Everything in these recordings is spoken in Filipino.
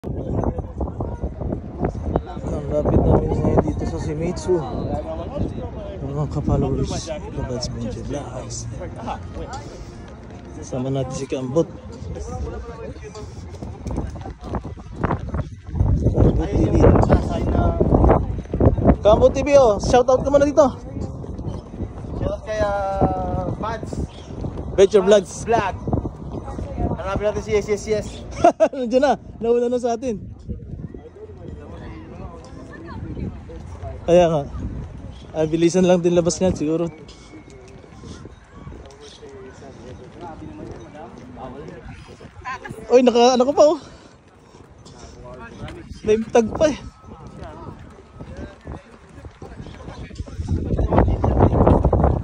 Ang lapit namin ngayon dito sa Shimizu. Mga ka-followers ng God's Benji Vlogs. Sama natin si Kambot. Kambot TV. Kambot TV, oh, shoutout ka muna dito. Shoutout kay Mads Venture Vlogs. Vlog. Hanapin natin si yes. Nandiyan na, nauna na sa atin. Kaya nga, bilisan lang din labas nga siguro. Oy, ano ka pa oh. Name tag pa eh.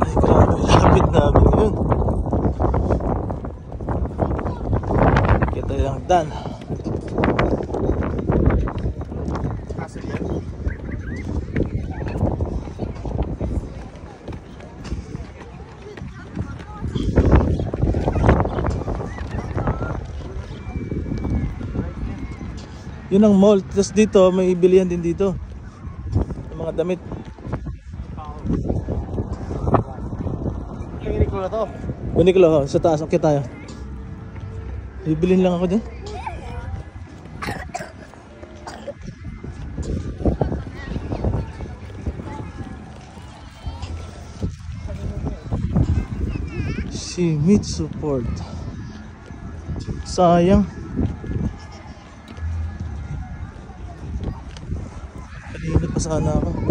Ay grabe, lapit namin yun. Kita yung dan. Yun ang mall. Tapos dito may bilihan din dito ng mga damit. Uniqlo na to. Uniqlo, oh, sa taas. Okay tayo. Bibilin lang ako dyan. Shimizu Port. Sayang. Kanina pa sana ako.